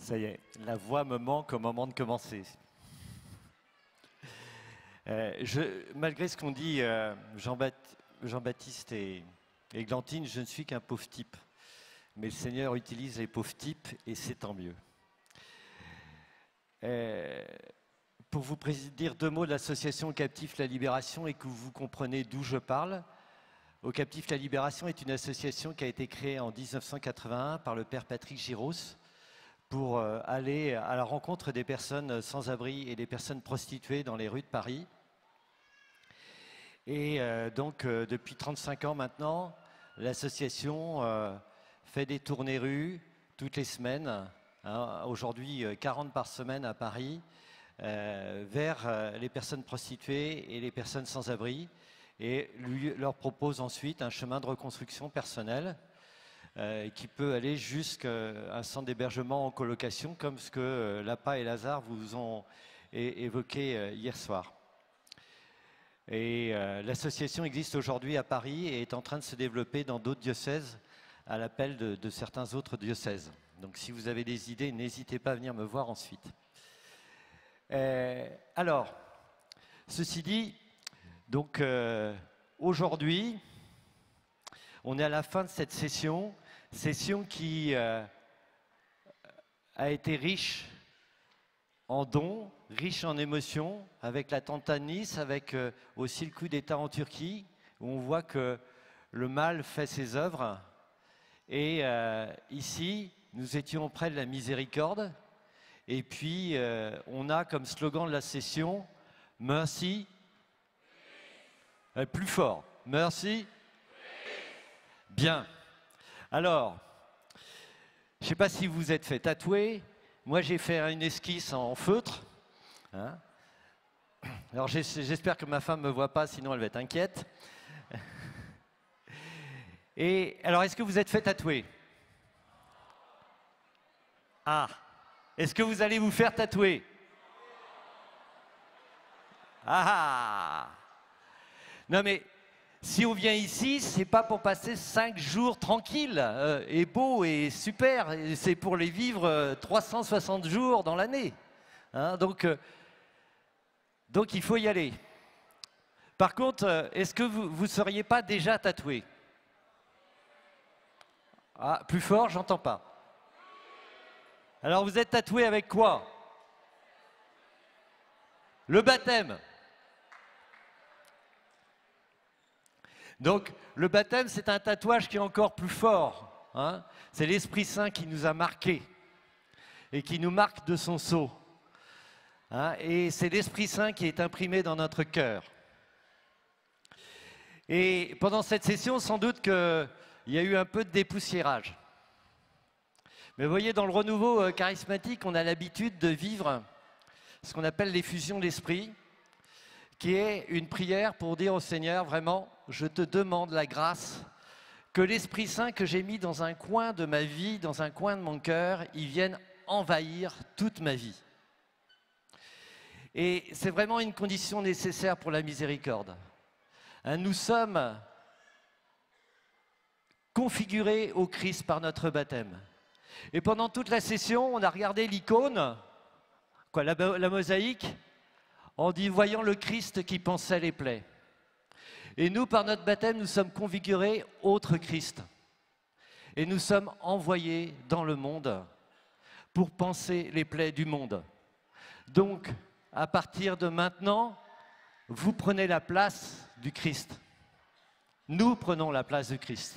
Ça y est, la voix me manque au moment de commencer. Malgré ce qu'ont dit Jean-Baptiste et Glantine, je ne suis qu'un pauvre type. Mais le Seigneur utilise les pauvres types et c'est tant mieux. Pour vous dire deux mots de l'association Captifs La Libération et que vous compreniez d'où je parle, Au Captifs La Libération est une association qui a été créée en 1981 par le père Patrick Giros pour aller à la rencontre des personnes sans-abri et des personnes prostituées dans les rues de Paris. Et depuis 35 ans maintenant, l'association fait des tournées rues toutes les semaines, hein, aujourd'hui 40 par semaine à Paris, vers les personnes prostituées et les personnes sans-abri, et leur propose ensuite un chemin de reconstruction personnelle qui peut aller jusqu'à un centre d'hébergement en colocation, comme ce que Lapa et Lazare vous ont évoqué hier soir. Et l'association existe aujourd'hui à Paris et est en train de se développer dans d'autres diocèses à l'appel de certains autres diocèses. Donc si vous avez des idées, n'hésitez pas à venir me voir ensuite. Alors, ceci dit, donc aujourd'hui, on est à la fin de cette session qui a été riche en dons, riche en émotions, avec l'attentat de Nice, avec aussi le coup d'État en Turquie, où on voit que le mal fait ses œuvres. Et ici, nous étions près de la miséricorde. Et puis, on a comme slogan de la session, « Merci ». Plus fort, « Merci ». Bien. Alors, je ne sais pas si vous êtes fait tatouer. Moi, j'ai fait une esquisse en feutre. Hein, alors, j'espère que ma femme ne me voit pas, sinon elle va être inquiète. Et alors, est-ce que vous êtes fait tatouer? Ah, est-ce que vous allez vous faire tatouer? Ah, non mais, si on vient ici, c'est pas pour passer 5 jours tranquilles et beau et super, c'est pour les vivre 360 jours dans l'année. Hein, donc, il faut y aller. Par contre, est-ce que vous ne seriez pas déjà tatoué? Ah, plus fort, j'entends pas. Alors vous êtes tatoué avec quoi? Le baptême. Donc, le baptême, c'est un tatouage qui est encore plus fort. Hein, c'est l'Esprit Saint qui nous a marqués et qui nous marque de son sceau. Hein, et c'est l'Esprit Saint qui est imprimé dans notre cœur. Et pendant cette session, sans doute qu'il y a eu un peu de dépoussiérage. Mais vous voyez, dans le renouveau charismatique, on a l'habitude de vivre ce qu'on appelle l'effusion de l'Esprit, qui est une prière pour dire au Seigneur, vraiment, je te demande la grâce que l'Esprit Saint que j'ai mis dans un coin de ma vie, dans un coin de mon cœur, il vienne envahir toute ma vie. Et c'est vraiment une condition nécessaire pour la miséricorde. Hein, nous sommes configurés au Christ par notre baptême. Et pendant toute la session, on a regardé l'icône, la mosaïque, en voyant le Christ qui pansait les plaies. Et nous, par notre baptême, nous sommes configurés autre Christ. Et nous sommes envoyés dans le monde pour panser les plaies du monde. Donc, à partir de maintenant, vous prenez la place du Christ. Nous prenons la place du Christ.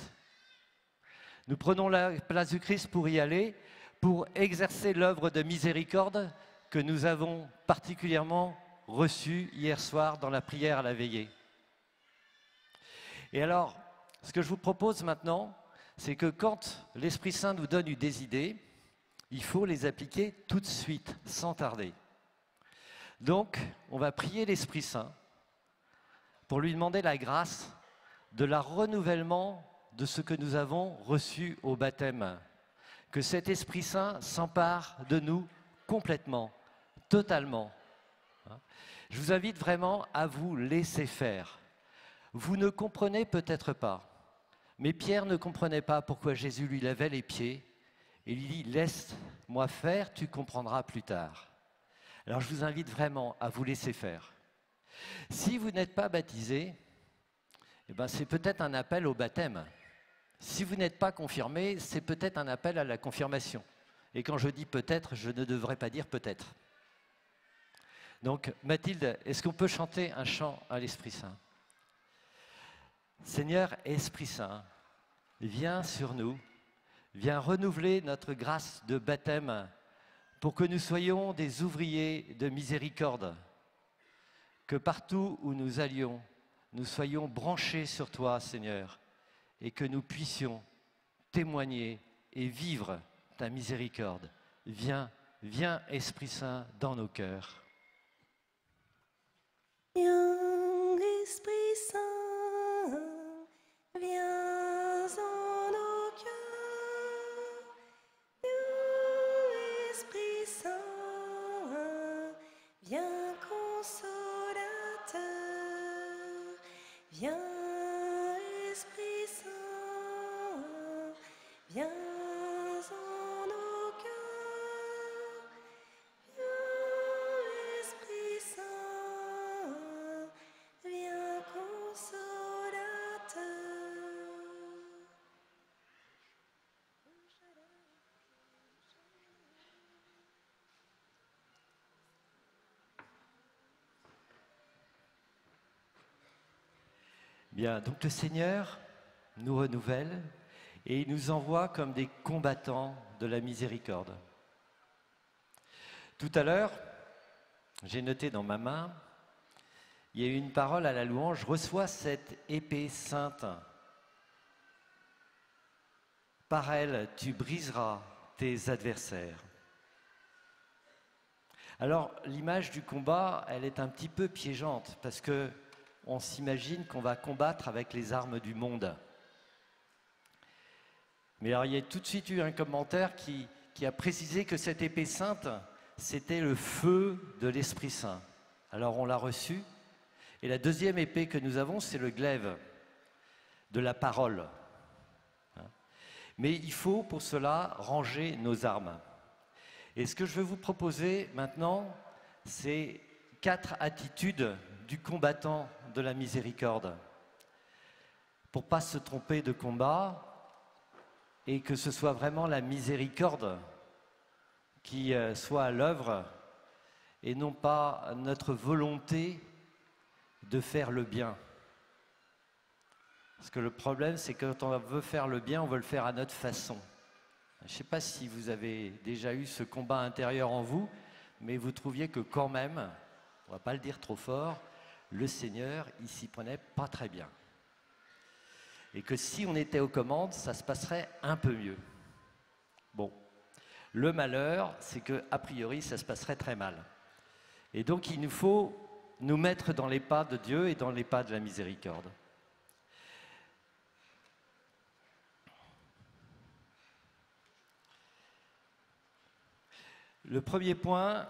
Nous prenons la place du Christ pour y aller, pour exercer l'œuvre de miséricorde que nous avons particulièrement reçue hier soir dans la prière à la veillée. Et alors, ce que je vous propose maintenant, c'est que quand l'Esprit Saint nous donne des idées, il faut les appliquer tout de suite, sans tarder. Donc, on va prier l'Esprit Saint pour lui demander la grâce de la renouvellement de ce que nous avons reçu au baptême. Que cet Esprit Saint s'empare de nous complètement, totalement. Je vous invite vraiment à vous laisser faire. Vous ne comprenez peut-être pas, mais Pierre ne comprenait pas pourquoi Jésus lui lavait les pieds Et il lui dit, laisse-moi faire, tu comprendras plus tard. Alors je vous invite vraiment à vous laisser faire. Si vous n'êtes pas baptisé, eh ben, c'est peut-être un appel au baptême. Si vous n'êtes pas confirmé, c'est peut-être un appel à la confirmation. Et quand je dis peut-être, je ne devrais pas dire peut-être. Donc, Mathilde, est-ce qu'on peut chanter un chant à l'Esprit Saint? Seigneur Esprit Saint, viens sur nous, viens renouveler notre grâce de baptême pour que nous soyons des ouvriers de miséricorde, que partout où nous allions, nous soyons branchés sur toi, Seigneur, et que nous puissions témoigner et vivre ta miséricorde. Viens, viens Esprit Saint dans nos cœurs. Viens, Esprit Saint, viens en nos cœurs. Viens, Esprit Saint, viens consolateur. Viens, Esprit Saint, viens en nos cœurs. Viens, Esprit Saint, viens consolateur. Bien, donc le Seigneur nous renouvelle et il nous envoie comme des combattants de la miséricorde. Tout à l'heure, j'ai noté dans ma main, il y a eu une parole à la louange, reçois cette épée sainte. Par elle, tu briseras tes adversaires. Alors, l'image du combat, elle est un petit peu piégeante parce que on s'imagine qu'on va combattre avec les armes du monde. Mais alors, il y a tout de suite eu un commentaire qui a précisé que cette épée sainte, c'était le feu de l'Esprit Saint. Alors, on l'a reçu. Et la deuxième épée que nous avons, c'est le glaive de la parole. Mais il faut pour cela ranger nos armes. Et ce que je veux vous proposer maintenant, c'est 4 attitudes du combattant de la miséricorde. Pour ne pas se tromper de combat et que ce soit vraiment la miséricorde qui soit à l'œuvre et non pas notre volonté de faire le bien. Parce que le problème, c'est que quand on veut faire le bien, on veut le faire à notre façon. Je ne sais pas si vous avez déjà eu ce combat intérieur en vous, mais vous trouviez que quand même, on ne va pas le dire trop fort, le Seigneur, il s'y prenait pas très bien. Et que si on était aux commandes, ça se passerait un peu mieux. Bon, le malheur, c'est qu'a priori, ça se passerait très mal. Et donc, il nous faut nous mettre dans les pas de Dieu et dans les pas de la miséricorde. Le premier point,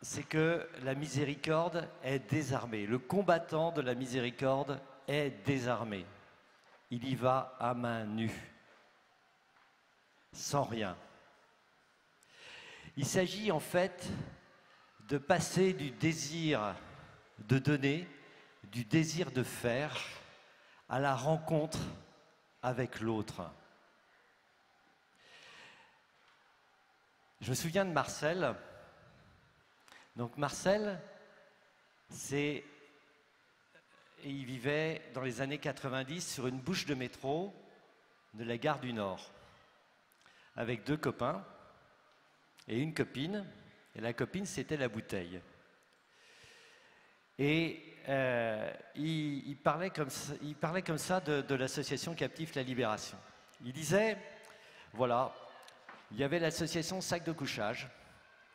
c'est que la miséricorde est désarmée. Le combattant de la miséricorde est désarmé. Il y va à main nue, sans rien. Il s'agit en fait de passer du désir de donner, du désir de faire, à la rencontre avec l'autre. Je me souviens de Marcel. Donc Marcel, il vivait dans les années 90 sur une bouche de métro de la gare du Nord, avec 2 copains et une copine. Et la copine, c'était la bouteille. Et il parlait comme ça de l'association Captif La Libération. Il disait, voilà, il y avait l'association Sac de couchage,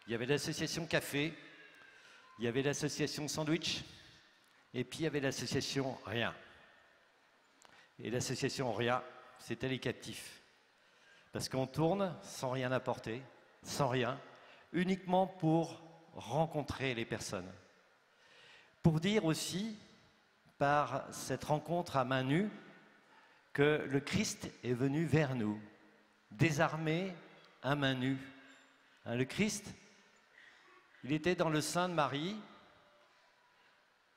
il y avait l'association Café, il y avait l'association Sandwich, et puis il y avait l'association Rien. Et l'association Rien, c'était les captifs. Parce qu'on tourne sans rien apporter, sans rien, uniquement pour rencontrer les personnes. Pour dire aussi, par cette rencontre à main nue, que le Christ est venu vers nous, désarmé, à main nue. Hein, le Christ, il était dans le sein de Marie.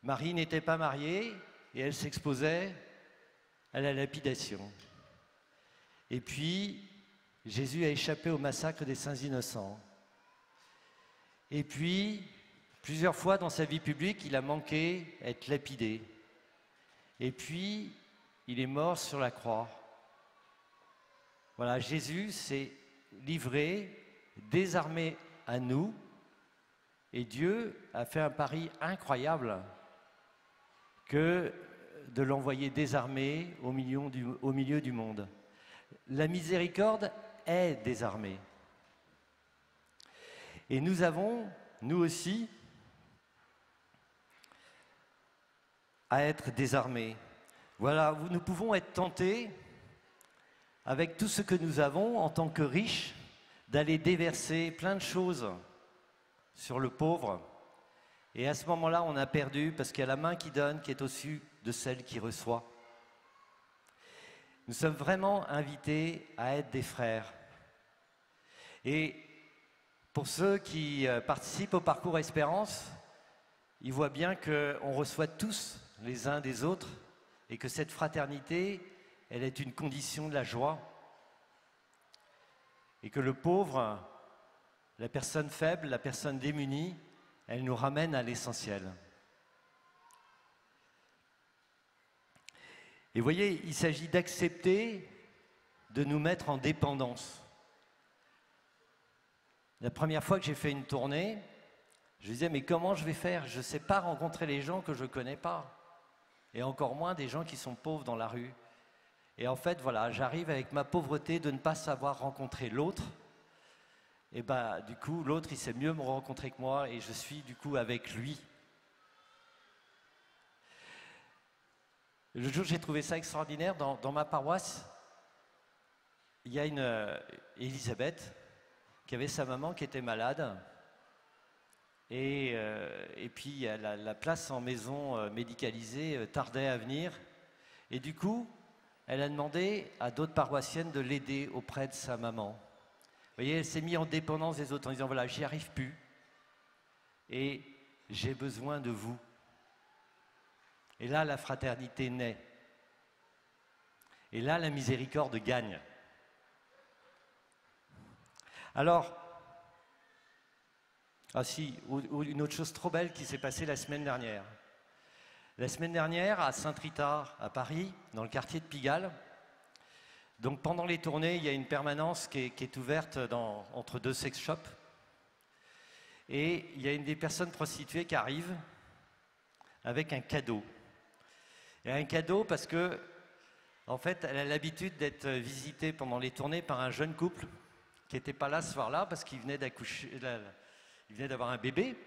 Marie n'était pas mariée et elle s'exposait à la lapidation. Et puis, Jésus a échappé au massacre des saints innocents. Et puis, plusieurs fois dans sa vie publique, il a manqué être lapidé. Et puis, il est mort sur la croix. Voilà, Jésus s'est livré, désarmé à nous, et Dieu a fait un pari incroyable que de l'envoyer désarmé au milieu du monde. La miséricorde est désarmée. Et nous avons, nous aussi, à être désarmés. Voilà, nous pouvons être tentés, avec tout ce que nous avons en tant que riches, d'aller déverser plein de choses sur le pauvre. Et à ce moment-là, on a perdu parce qu'il y a la main qui donne qui est au-dessus de celle qui reçoit. Nous sommes vraiment invités à être des frères. Et pour ceux qui participent au parcours Espérance, ils voient bien qu'on reçoit tous les uns des autres et que cette fraternité, elle est une condition de la joie. Et que le pauvre, la personne faible, la personne démunie, elle nous ramène à l'essentiel. Et vous voyez, il s'agit d'accepter de nous mettre en dépendance. La première fois que j'ai fait une tournée, je me disais, mais comment je vais faire? Je ne sais pas rencontrer les gens que je ne connais pas. Et encore moins des gens qui sont pauvres dans la rue. Et en fait, voilà, j'arrive avec ma pauvreté de ne pas savoir rencontrer l'autre. Et bien, du coup, l'autre, il sait mieux me rencontrer que moi et je suis, du coup, avec lui. Le jour où j'ai trouvé ça extraordinaire, dans ma paroisse, il y a une Elisabeth qui avait sa maman qui était malade. Et puis, la place en maison médicalisée tardait à venir. Et du coup, elle a demandé à d'autres paroissiennes de l'aider auprès de sa maman. Vous voyez, elle s'est mise en dépendance des autres en disant, voilà, j'y arrive plus. Et j'ai besoin de vous. Et là, la fraternité naît. Et là, la miséricorde gagne. Alors, une autre chose trop belle qui s'est passée la semaine dernière. La semaine dernière, à Saint-Rita, à Paris, dans le quartier de Pigalle, donc pendant les tournées, il y a une permanence qui est ouverte entre deux sex shops. Et il y a une des personnes prostituées qui arrive avec un cadeau. Et un cadeau parce que, en fait, elle a l'habitude d'être visitée pendant les tournées par un jeune couple qui n'était pas là ce soir-là parce qu'il venait d'accoucher, il venait d'avoir un bébé.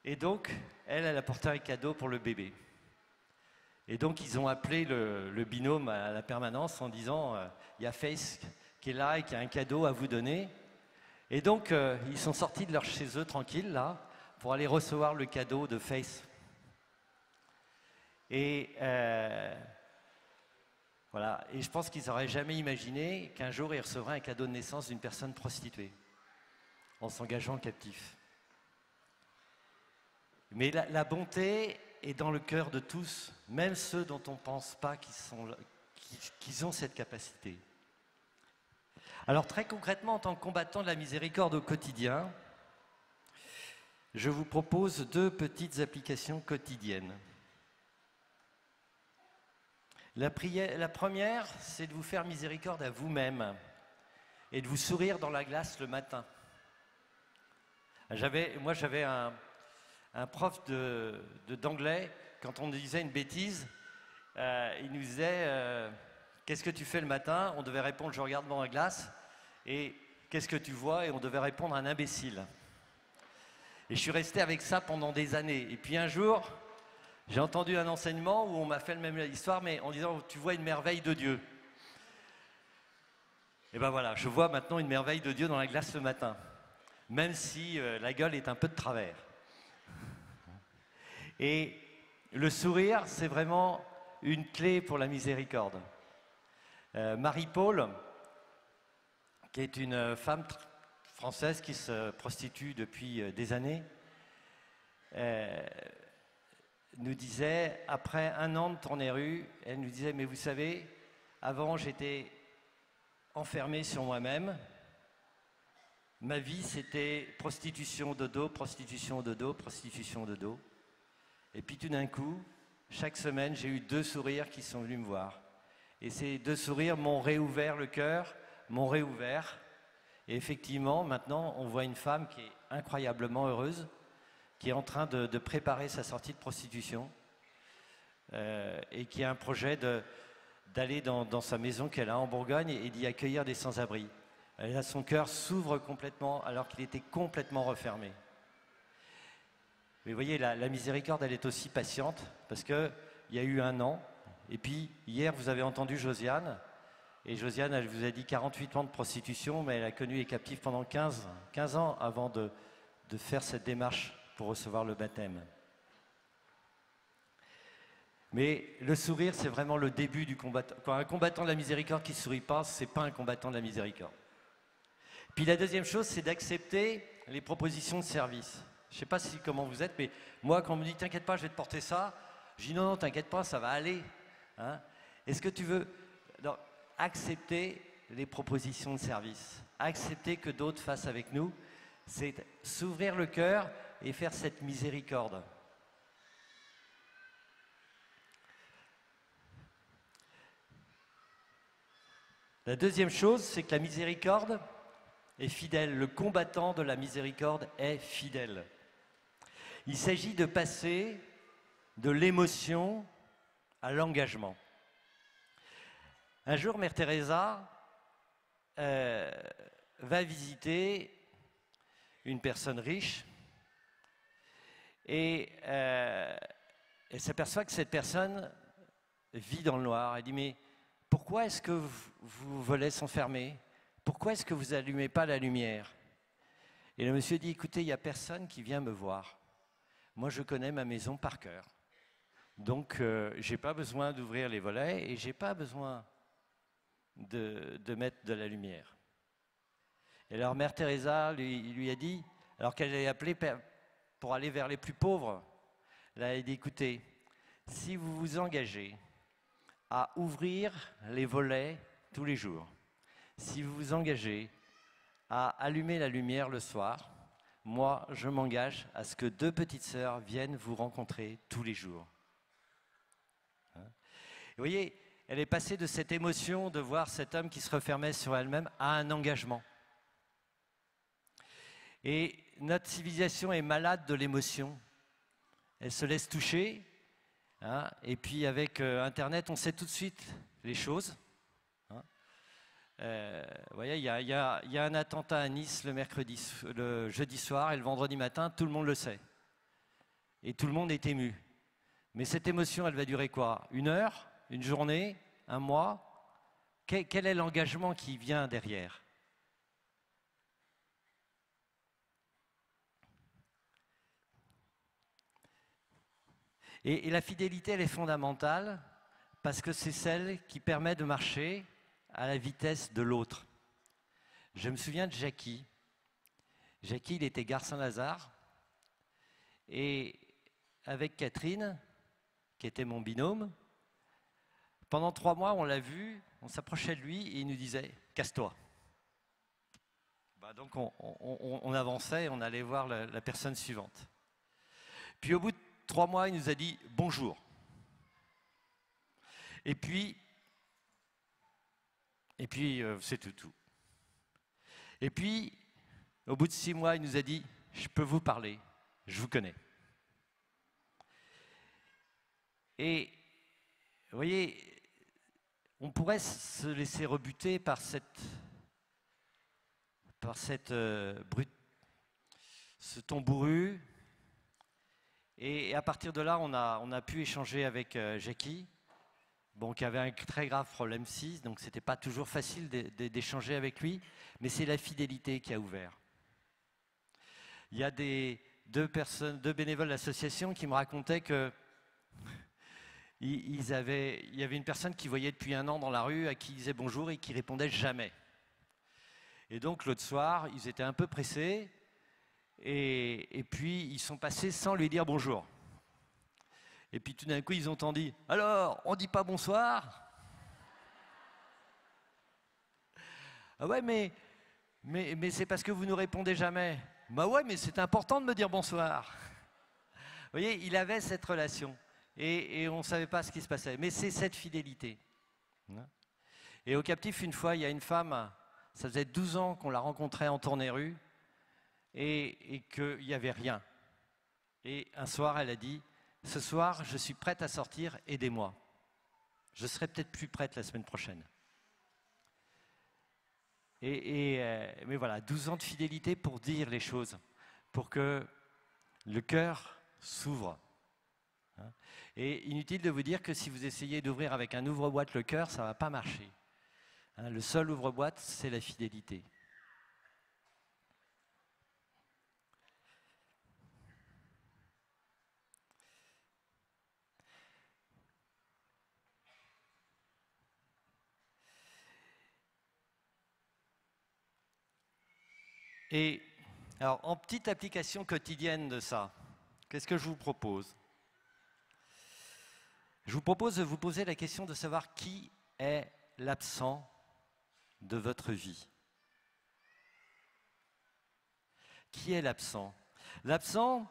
Et donc, elle a porté un cadeau pour le bébé. Et donc, ils ont appelé le binôme à la permanence en disant il y a Faith qui est là et qui a un cadeau à vous donner. Et donc, ils sont sortis de leur chez eux tranquilles, là, pour aller recevoir le cadeau de Faith. Et voilà. Et je pense qu'ils n'auraient jamais imaginé qu'un jour, ils recevraient un cadeau de naissance d'une personne prostituée, en s'engageant captif. Mais la bonté est dans le cœur de tous, même ceux dont on ne pense pas qu'ils ont cette capacité. Alors très concrètement, en tant que combattant de la miséricorde au quotidien, je vous propose 2 petites applications quotidiennes. La première, c'est de vous faire miséricorde à vous-même et de vous sourire dans la glace le matin. Moi, j'avais un prof d'anglais, quand on disait une bêtise, il nous disait qu'est-ce que tu fais le matin? On devait répondre je regarde dans la glace. Et qu'est-ce que tu vois? Et on devait répondre un imbécile. Et je suis resté avec ça pendant des années. Et puis un jour, j'ai entendu un enseignement où on m'a fait la même histoire, mais en disant tu vois une merveille de Dieu. Et ben voilà, je vois maintenant une merveille de Dieu dans la glace le matin, même si la gueule est un peu de travers. Et le sourire, c'est vraiment une clé pour la miséricorde. Marie-Paul, qui est une femme française qui se prostitue depuis des années, nous disait, après un an de tournée rue, elle nous disait, mais vous savez, avant j'étais enfermée sur moi-même, ma vie c'était prostitution dodo, prostitution dodo, prostitution dodo. Et puis tout d'un coup, chaque semaine, j'ai eu 2 sourires qui sont venus me voir. Et ces 2 sourires m'ont réouvert le cœur, m'ont réouvert. Et effectivement, maintenant, on voit une femme qui est incroyablement heureuse, qui est en train de préparer sa sortie de prostitution et qui a un projet d'aller dans sa maison qu'elle a en Bourgogne et d'y accueillir des sans-abri. Son cœur s'ouvre complètement alors qu'il était complètement refermé. Mais vous voyez, la miséricorde, elle est aussi patiente parce qu'il y a eu un an. Et puis, hier, vous avez entendu Josiane. Et Josiane, elle vous a dit 48 ans de prostitution, mais elle a connu les captifs pendant 15 ans avant de faire cette démarche pour recevoir le baptême. Mais le sourire, c'est vraiment le début du combattant. Quand un combattant de la miséricorde qui ne sourit pas, ce n'est pas un combattant de la miséricorde. Puis la deuxième chose, c'est d'accepter les propositions de service. Je ne sais pas comment vous êtes, mais moi, quand on me dit « t'inquiète pas, je vais te porter ça », je dis « non, non, t'inquiète pas, ça va aller hein ». Est-ce que tu veux accepter les propositions de service, accepter que d'autres fassent avec nous, c'est s'ouvrir le cœur et faire cette miséricorde. La deuxième chose, c'est que la miséricorde est fidèle. Le combattant de la miséricorde est fidèle. Il s'agit de passer de l'émotion à l'engagement. Un jour, Mère Teresa va visiter une personne riche et elle s'aperçoit que cette personne vit dans le noir. Elle dit « mais pourquoi est-ce que vos volets sont fermés? Pourquoi est-ce que vous n'allumez pas la lumière ?» Et le monsieur dit « écoutez, il n'y a personne qui vient me voir. Moi, je connais ma maison par cœur. Donc, je n'ai pas besoin d'ouvrir les volets et je n'ai pas besoin de mettre de la lumière. » Et alors, Mère Teresa lui a dit, alors qu'elle est appelée pour aller vers les plus pauvres, là, elle dit, écoutez, si vous vous engagez à ouvrir les volets tous les jours, si vous vous engagez à allumer la lumière le soir, moi, je m'engage à ce que 2 petites sœurs viennent vous rencontrer tous les jours. Vous voyez, elle est passée de cette émotion de voir cet homme qui se refermait sur elle-même à un engagement. Et notre civilisation est malade de l'émotion. Elle se laisse toucher. Hein, et puis avec Internet, on sait tout de suite les choses. Hein. Vous voyez, il y a un attentat à Nice le jeudi soir et le vendredi matin, tout le monde le sait. Et tout le monde est ému. Mais cette émotion, elle va durer quoi? 1 heure? Une journée? 1 mois? Quel est l'engagement qui vient derrière? Et la fidélité, elle est fondamentale parce que c'est celle qui permet de marcher à la vitesse de l'autre. Je me souviens de Jackie. Jackie, il était gare Saint-Lazare et avec Catherine, qui était mon binôme, pendant 3 mois, on l'a vu, on s'approchait de lui et il nous disait « casse-toi ». Donc on avançait et on allait voir la personne suivante. Puis au bout de 3 mois, il nous a dit « bonjour ». Et puis c'est tout. Et puis, au bout de 6 mois, il nous a dit « je peux vous parler, je vous connais ». Et vous voyez, on pourrait se laisser rebuter par ce ton bourru. Et à partir de là, on a pu échanger avec Jackie, qui avait un très grave problème 6, donc ce n'était pas toujours facile d'échanger avec lui, mais c'est la fidélité qui a ouvert. Il y a 2 bénévoles de l'association qui me racontaient que il y avait une personne qui voyait depuis 1 an dans la rue, à qui il disait bonjour et qui répondait jamais. Et donc l'autre soir, ils étaient un peu pressés, et puis ils sont passés sans lui dire bonjour. Et puis tout d'un coup, ils ont entendu « Alors, on dit pas bonsoir ?» Ah ouais, mais c'est parce que vous ne répondez jamais. Bah ouais, mais c'est important de me dire bonsoir. Vous voyez, il avait cette relation et on ne savait pas ce qui se passait. Mais c'est cette fidélité. Et au Captif, une fois, il y a une femme, ça faisait 12 ans qu'on la rencontrait en tournée rue et qu'il n'y avait rien. Et un soir, elle a dit « Ce soir, je suis prête à sortir, aidez-moi. Je serai peut-être plus prête la semaine prochaine. » Mais voilà, 12 ans de fidélité pour dire les choses, pour que le cœur s'ouvre. Et inutile de vous dire que si vous essayez d'ouvrir avec un ouvre-boîte le cœur, ça ne va pas marcher. Le seul ouvre-boîte, c'est la fidélité. Et alors, en petite application quotidienne de ça, qu'est-ce que je vous propose? Je vous propose de vous poser la question de savoir qui est l'absent de votre vie. Qui est l'absent? L'absent,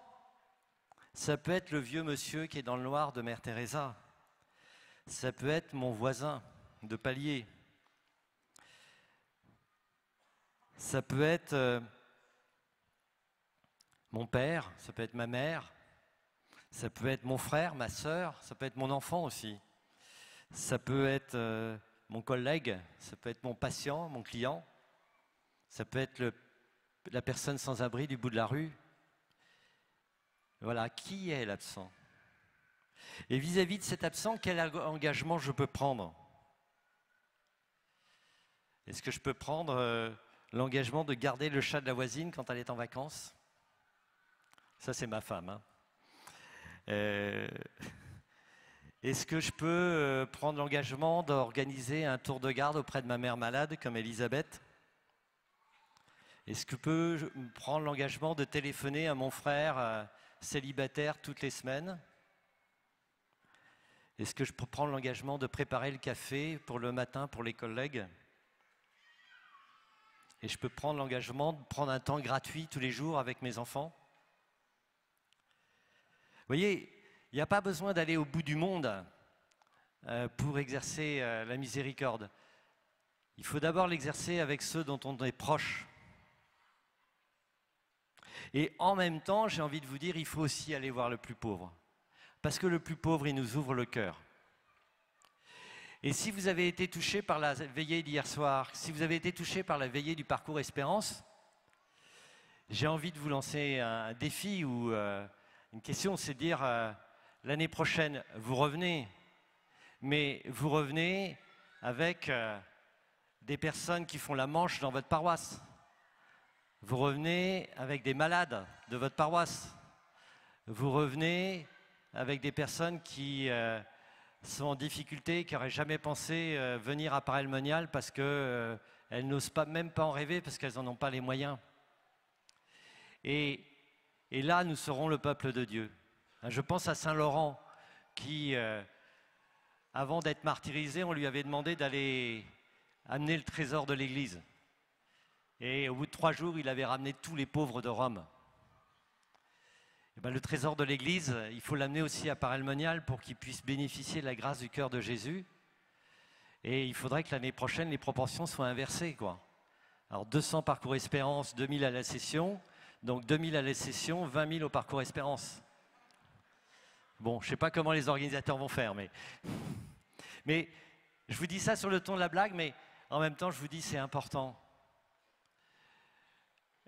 ça peut être le vieux monsieur qui est dans le noir de Mère Teresa. Ça peut être mon voisin de palier. Ça peut être mon père, ça peut être ma mère, ça peut être mon frère, ma sœur, ça peut être mon enfant aussi. Ça peut être mon collègue, ça peut être mon patient, mon client, ça peut être la personne sans abri du bout de la rue. Voilà, qui est l'absent? Et vis-à-vis de cet absent, quel engagement je peux prendre? Est-ce que je peux prendre l'engagement de garder le chat de la voisine quand elle est en vacances? Ça, c'est ma femme. Hein. Est-ce que je peux prendre l'engagement d'organiser un tour de garde auprès de ma mère malade, comme Elisabeth? Est-ce que je peux prendre l'engagement de téléphoner à mon frère célibataire toutes les semaines? Est-ce que je peux prendre l'engagement de préparer le café pour le matin pour les collègues? Et je peux prendre l'engagement de prendre un temps gratuit tous les jours avec mes enfants? Vous voyez, il n'y a pas besoin d'aller au bout du monde pour exercer la miséricorde. Il faut d'abord l'exercer avec ceux dont on est proche. Et en même temps, j'ai envie de vous dire, il faut aussi aller voir le plus pauvre. Parce que le plus pauvre, il nous ouvre le cœur. Et si vous avez été touché par la veillée d'hier soir, si vous avez été touché par la veillée du parcours Espérance, j'ai envie de vous lancer un défi ou une question, c'est de dire l'année prochaine, vous revenez, mais vous revenez avec des personnes qui font la manche dans votre paroisse. Vous revenez avec des malades de votre paroisse. Vous revenez avec des personnes qui sont en difficulté, qui n'auraient jamais pensé venir à Paray-le-Monial parce qu'elles n'osent même pas en rêver parce qu'elles n'en ont pas les moyens. Et là, nous serons le peuple de Dieu. Je pense à Saint Laurent qui, avant d'être martyrisé, on lui avait demandé d'aller amener le trésor de l'Église. Et au bout de 3 jours, il avait ramené tous les pauvres de Rome. Et bien, le trésor de l'Église, il faut l'amener aussi à Paray-le-Monial pour qu'il puisse bénéficier de la grâce du cœur de Jésus. Et il faudrait que l'année prochaine, les proportions soient inversées, quoi. Alors 200 parcours Espérance, 2000 à la session. Donc 2000 à la session, 20 000 au parcours Espérance. Bon, je ne sais pas comment les organisateurs vont faire, mais je vous dis ça sur le ton de la blague, mais en même temps, je vous dis c'est important.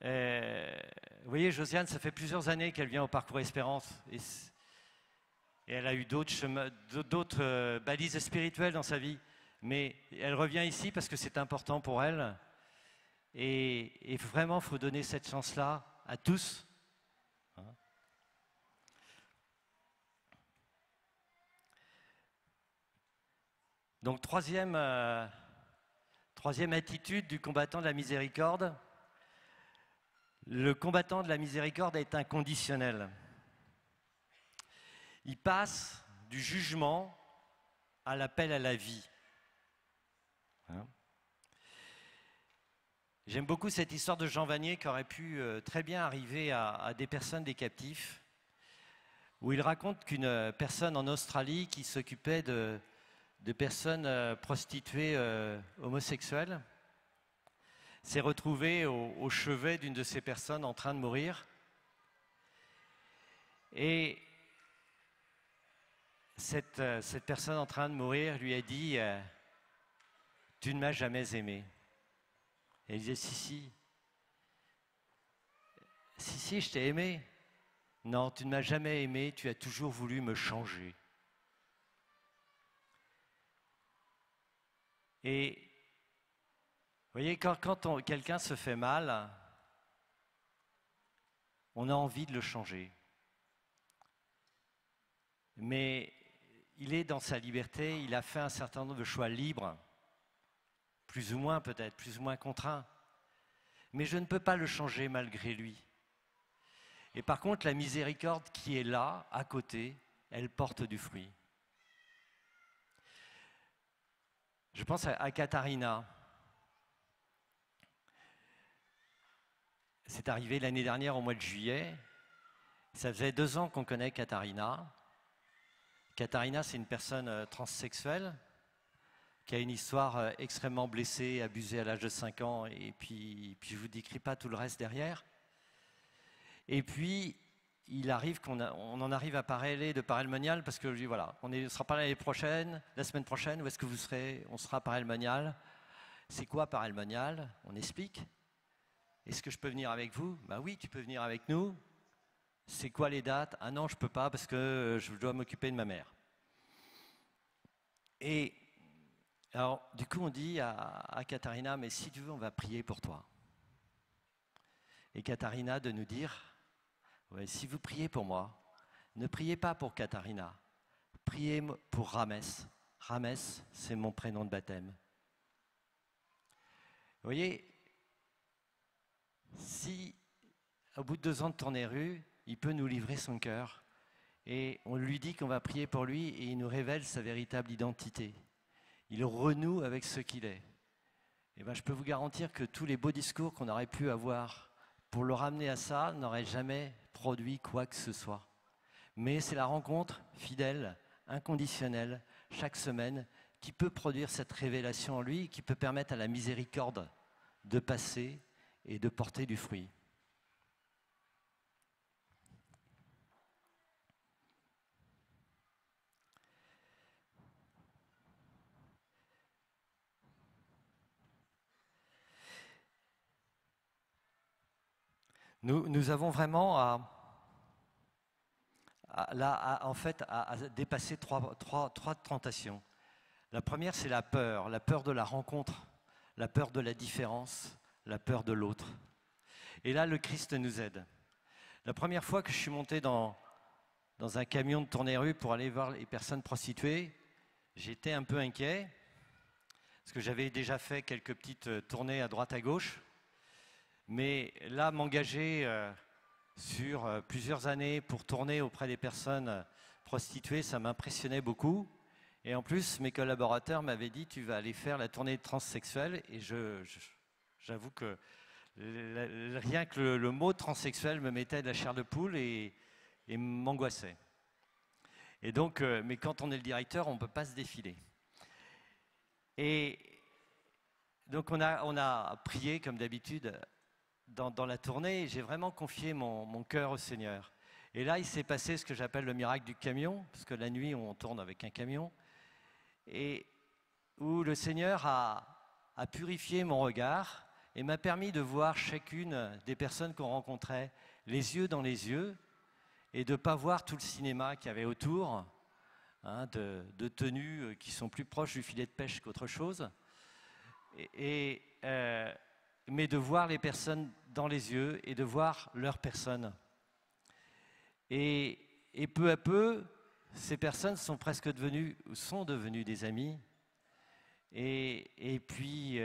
Vous voyez, Josiane, ça fait plusieurs années qu'elle vient au parcours Espérance. Et elle a eu d'autres balises spirituelles dans sa vie. Mais elle revient ici parce que c'est important pour elle. Et vraiment, il faut donner cette chance-là à tous. Donc, troisième Troisième attitude du combattant de la miséricorde. Le combattant de la miséricorde est inconditionnel. Il passe du jugement à l'appel à la vie. Hein? J'aime beaucoup cette histoire de Jean Vanier qui aurait pu très bien arriver à des personnes, des captifs, où il raconte qu'une personne en Australie qui s'occupait de personnes prostituées homosexuelles s'est retrouvée au chevet d'une de ces personnes en train de mourir. Et cette personne en train de mourir lui a dit « Tu ne m'as jamais aimé ». Et il disait « Si, je t'ai aimé. Non, tu ne m'as jamais aimé, tu as toujours voulu me changer. » Et vous voyez, quand quelqu'un se fait mal, on a envie de le changer. Mais il est dans sa liberté, il a fait un certain nombre de choix libres, plus ou moins peut-être, plus ou moins contraints. Mais je ne peux pas le changer malgré lui. Et par contre, la miséricorde qui est là, à côté, elle porte du fruit. Je pense à Katharina. C'est arrivé l'année dernière au mois de juillet. Ça faisait 2 ans qu'on connaît Katharina. Katharina, c'est une personne transsexuelle qui a une histoire extrêmement blessée, abusée à l'âge de 5 ans, et puis je ne vous décris pas tout le reste derrière. Et puis, il arrive qu'on en arrive à parler de Paray-le-Monial, parce que je dis, voilà, on ne sera pas la semaine prochaine, où est-ce que vous serez? On sera à Paray-le-Monial. C'est quoi Paray-le-Monial? On explique. Est-ce que je peux venir avec vous? Ben oui, tu peux venir avec nous. C'est quoi les dates? Ah non, je ne peux pas parce que je dois m'occuper de ma mère. Et alors, du coup, on dit à Katharina, mais si tu veux, on va prier pour toi. Et Katharina de nous dire, ouais, si vous priez pour moi, ne priez pas pour Katharina, priez pour Ramès. Ramès, c'est mon prénom de baptême. Vous voyez, si au bout de 2 ans de tournée rue, il peut nous livrer son cœur et on lui dit qu'on va prier pour lui et il nous révèle sa véritable identité. Il renoue avec ce qu'il est. Et ben, je peux vous garantir que tous les beaux discours qu'on aurait pu avoir pour le ramener à ça n'auraient jamais produit quoi que ce soit. Mais c'est la rencontre fidèle, inconditionnelle, chaque semaine, qui peut produire cette révélation en lui, qui peut permettre à la miséricorde de passer et de porter du fruit. Nous avons vraiment à dépasser trois tentations. La première, c'est la peur de la rencontre, la peur de la différence, la peur de l'autre. Et là, le Christ nous aide. La première fois que je suis monté dans un camion de tournée rue pour aller voir les personnes prostituées, j'étais un peu inquiet, parce que j'avais déjà fait quelques petites tournées à droite à gauche. Mais là, m'engager sur plusieurs années pour tourner auprès des personnes prostituées, ça m'impressionnait beaucoup. Et en plus, mes collaborateurs m'avaient dit « tu vas aller faire la tournée de transsexuel ». Et j'avoue que rien que le mot transsexuel me mettait de la chair de poule et m'angoissait. Et donc, mais quand on est le directeur, on ne peut pas se défiler. Et donc on a prié comme d'habitude dans la tournée, j'ai vraiment confié mon cœur au Seigneur. Et là, il s'est passé ce que j'appelle le miracle du camion, parce que la nuit, on tourne avec un camion, et où le Seigneur a purifié mon regard et m'a permis de voir chacune des personnes qu'on rencontrait les yeux dans les yeux et de ne pas voir tout le cinéma qu'il y avait autour, hein, de tenues qui sont plus proches du filet de pêche qu'autre chose. Mais de voir les personnes dans les yeux et de voir leur personne. Et peu à peu, ces personnes sont devenues des amis. Et puis,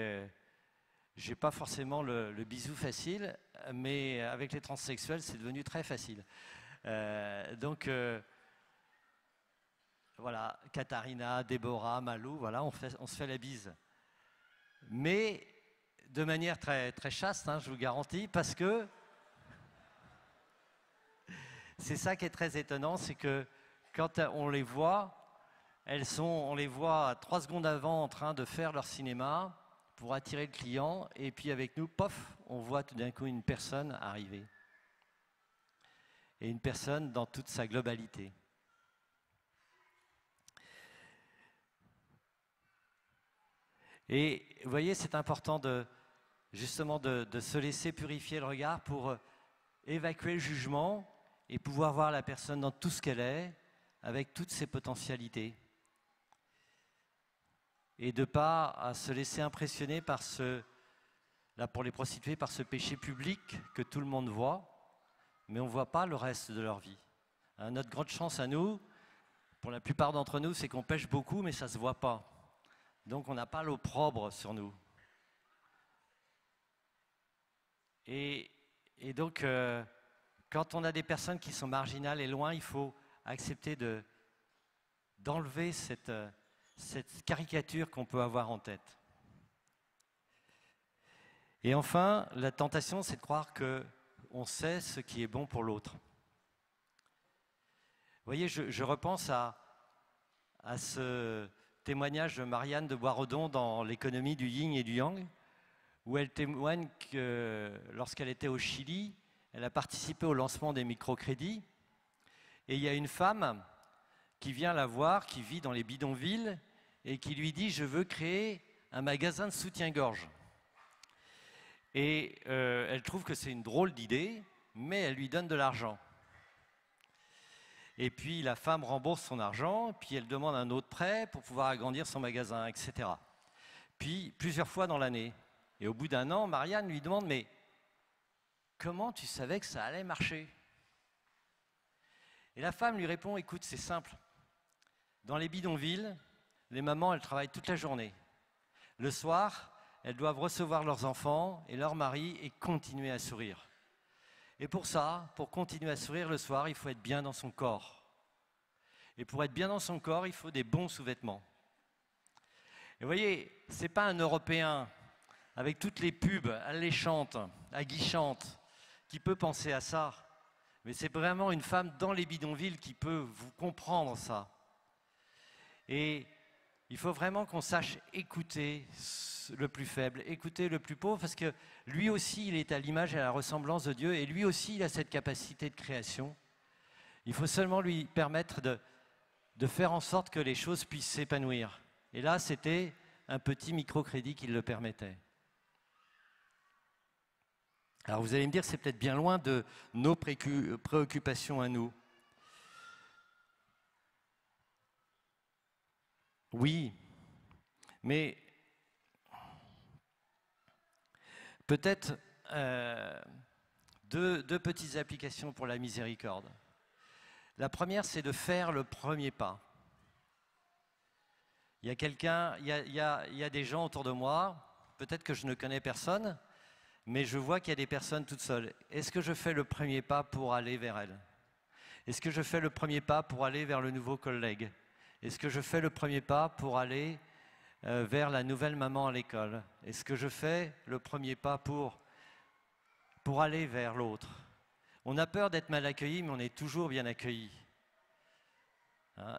j'ai pas forcément le bisou facile, mais avec les transsexuels, c'est devenu très facile. Donc, voilà, Katharina, Déborah, Malou, voilà, on se fait la bise. Mais de manière très, très chaste, hein, je vous garantis, parce que c'est ça qui est très étonnant, c'est que quand on les voit, on les voit 3 secondes avant en train de faire leur cinéma pour attirer le client, et puis avec nous, pof, on voit tout d'un coup une personne arriver. Et une personne dans toute sa globalité. Et vous voyez, c'est important justement de se laisser purifier le regard pour évacuer le jugement et pouvoir voir la personne dans tout ce qu'elle est, avec toutes ses potentialités. Et de ne pas se laisser impressionner par là pour les prostituées, par ce péché public que tout le monde voit, mais on ne voit pas le reste de leur vie. Notre grande chance à nous, pour la plupart d'entre nous, c'est qu'on pêche beaucoup, mais ça ne se voit pas. Donc on n'a pas l'opprobre sur nous. Et donc, quand on a des personnes qui sont marginales et loin, il faut accepter d'enlever cette caricature qu'on peut avoir en tête. Et enfin, la tentation, c'est de croire qu'on sait ce qui est bon pour l'autre. Vous voyez, je repense à ce témoignage de Marianne de Boisredon dans l'économie du yin et du yang, où elle témoigne que lorsqu'elle était au Chili, elle a participé au lancement des microcrédits, et il y a une femme qui vient la voir, qui vit dans les bidonvilles, et qui lui dit « Je veux créer un magasin de soutien-gorge ». Et elle trouve que c'est une drôle d'idée, mais elle lui donne de l'argent. Et puis la femme rembourse son argent, puis elle demande un autre prêt pour pouvoir agrandir son magasin, etc. Puis plusieurs fois dans l'année. Et au bout d'un an, Marianne lui demande « Mais comment tu savais que ça allait marcher ?» Et la femme lui répond « Écoute, c'est simple. Dans les bidonvilles, les mamans, elles travaillent toute la journée. Le soir, elles doivent recevoir leurs enfants et leur mari et continuer à sourire. Et pour ça, pour continuer à sourire le soir, il faut être bien dans son corps. Et pour être bien dans son corps, il faut des bons sous-vêtements. Et vous voyez, ce n'est pas un Européen avec toutes les pubs alléchantes, aguichantes, qui peut penser à ça. Mais c'est vraiment une femme dans les bidonvilles qui peut vous comprendre ça. Et il faut vraiment qu'on sache écouter le plus faible, écouter le plus pauvre, parce que lui aussi, il est à l'image et à la ressemblance de Dieu, et lui aussi, il a cette capacité de création. Il faut seulement lui permettre de faire en sorte que les choses puissent s'épanouir. Et là, c'était un petit microcrédit qui le permettait. Alors vous allez me dire, c'est peut-être bien loin de nos préoccupations à nous. Oui, mais peut-être deux petites applications pour la miséricorde. La première, c'est de faire le premier pas. Il y a quelqu'un, il y a des gens autour de moi, peut-être que je ne connais personne, mais je vois qu'il y a des personnes toutes seules. Est-ce que je fais le premier pas pour aller vers elles? Est-ce que je fais le premier pas pour aller vers le nouveau collègue? Est-ce que je fais le premier pas pour aller vers la nouvelle maman à l'école? Est-ce que je fais le premier pas pour aller vers l'autre? On a peur d'être mal accueilli, mais on est toujours bien accueilli.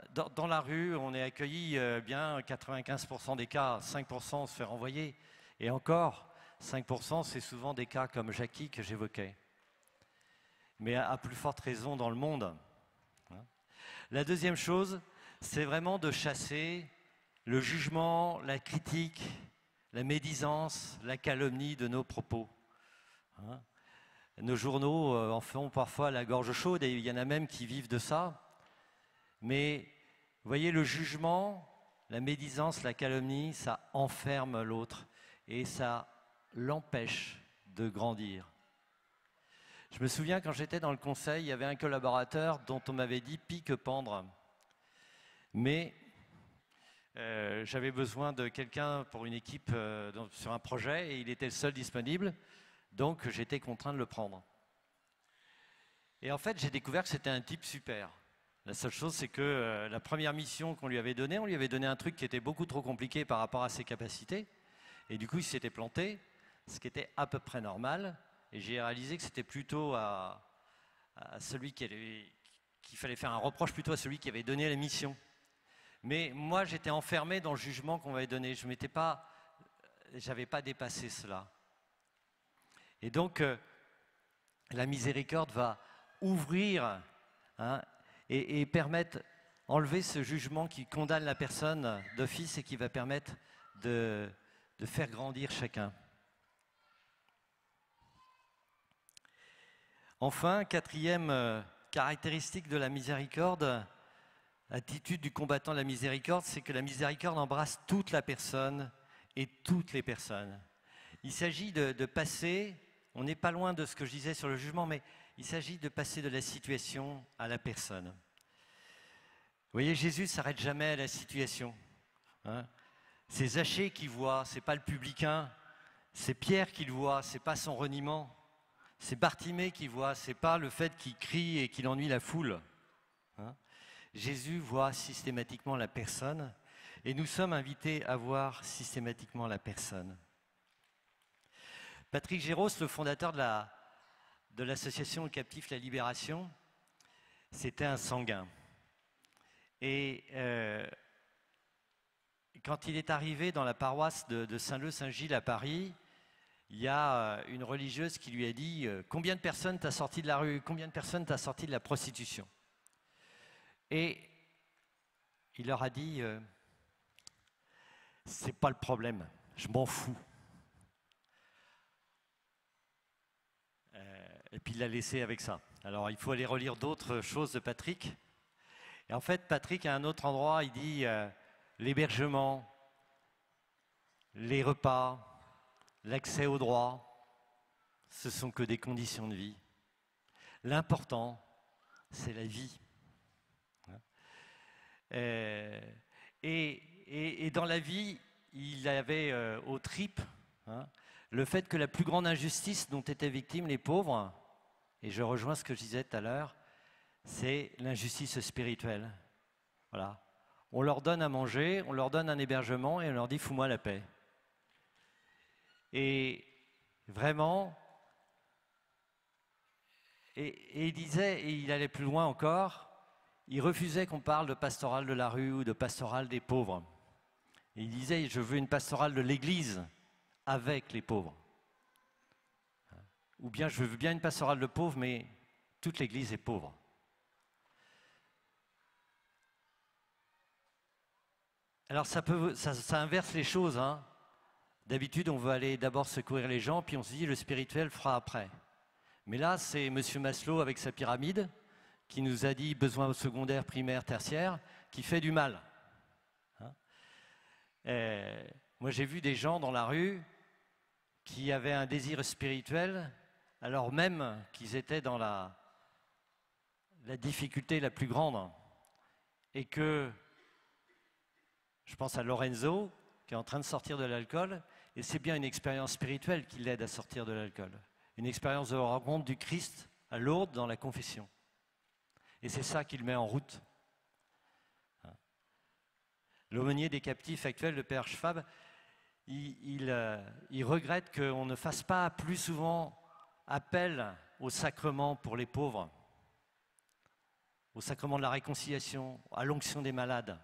Dans la rue, on est accueilli bien 95% des cas, 5% on se fait renvoyer. Et encore, 5% c'est souvent des cas comme Jackie que j'évoquais. Mais à plus forte raison dans le monde. La deuxième chose, c'est vraiment de chasser le jugement, la critique, la médisance, la calomnie de nos propos. Nos journaux en font parfois la gorge chaude et il y en a même qui vivent de ça. Mais vous voyez, le jugement, la médisance, la calomnie, ça enferme l'autre et ça l'empêche de grandir. Je me souviens quand j'étais dans le conseil, il y avait un collaborateur dont on m'avait dit pis que pendre. Mais j'avais besoin de quelqu'un pour une équipe sur un projet et il était le seul disponible, donc j'étais contraint de le prendre. Et en fait, j'ai découvert que c'était un type super. La seule chose, c'est que la première mission qu'on lui avait donnée, on lui avait donné un truc qui était beaucoup trop compliqué par rapport à ses capacités. Et du coup, il s'était planté, ce qui était à peu près normal. Et j'ai réalisé que c'était plutôt à celui qu'il fallait faire un reproche plutôt à celui qui avait donné la mission. Mais moi, j'étais enfermé dans le jugement qu'on m'avait donné. Je n'avais pas dépassé cela. Et donc, la miséricorde va ouvrir et permettre enlever ce jugement qui condamne la personne d'office et qui va permettre de faire grandir chacun. Enfin, quatrième caractéristique de la miséricorde, l'attitude du combattant de la miséricorde, c'est que la miséricorde embrasse toute la personne et toutes les personnes. Il s'agit de passer, on n'est pas loin de ce que je disais sur le jugement, mais il s'agit de passer de la situation à la personne. Vous voyez, Jésus ne s'arrête jamais à la situation. C'est Zachée qui voit, ce n'est pas le publicain. C'est Pierre qui le voit, ce n'est pas son reniement. C'est Bartimée qui voit, ce n'est pas le fait qu'il crie et qu'il ennuie la foule. Jésus voit systématiquement la personne et nous sommes invités à voir systématiquement la personne. Patrick Géros, le fondateur de l'association Captifs la Libération, c'était un sanguin. Et quand il est arrivé dans la paroisse de Saint-Leu-Saint-Gilles à Paris, il y a une religieuse qui lui a dit « Combien de personnes t'as sorti de la rue? Combien de personnes t'as sorti de la prostitution ?» Et il leur a dit « C'est pas le problème, je m'en fous. » Et puis il l'a laissé avec ça. Alors il faut aller relire d'autres choses de Patrick. Et en fait, Patrick, à un autre endroit, il dit l'hébergement, les repas, l'accès aux droits, ce sont que des conditions de vie. L'important, c'est la vie. Et dans la vie, il avait aux tripes le fait que la plus grande injustice dont étaient victimes les pauvres, et je rejoins ce que je disais tout à l'heure, c'est l'injustice spirituelle. Voilà. On leur donne à manger, on leur donne un hébergement et on leur dit « fous-moi la paix ». Et vraiment, et il disait, et il allait plus loin encore, il refusait qu'on parle de pastorale de la rue ou de pastorale des pauvres. Et il disait « je veux une pastorale de l'Église avec les pauvres ». Ou bien « je veux bien une pastorale de pauvres, mais toute l'Église est pauvre ». Alors ça inverse les choses. D'habitude, on veut aller d'abord secourir les gens, puis on se dit le spirituel fera après. Mais là, c'est M. Maslow avec sa pyramide qui nous a dit besoins secondaires, primaires, tertiaires, qui fait du mal. Moi, j'ai vu des gens dans la rue qui avaient un désir spirituel, alors même qu'ils étaient dans la difficulté la plus grande, et que je pense à Lorenzo, qui est en train de sortir de l'alcool, et c'est bien une expérience spirituelle qui l'aide à sortir de l'alcool. Une expérience de rencontre du Christ à Lourdes dans la confession. Et c'est ça qui le met en route. L'aumônier des captifs actuel, le Père Schwab, il regrette qu'on ne fasse pas plus souvent appel au sacrement pour les pauvres, au sacrement de la réconciliation, à l'onction des malades.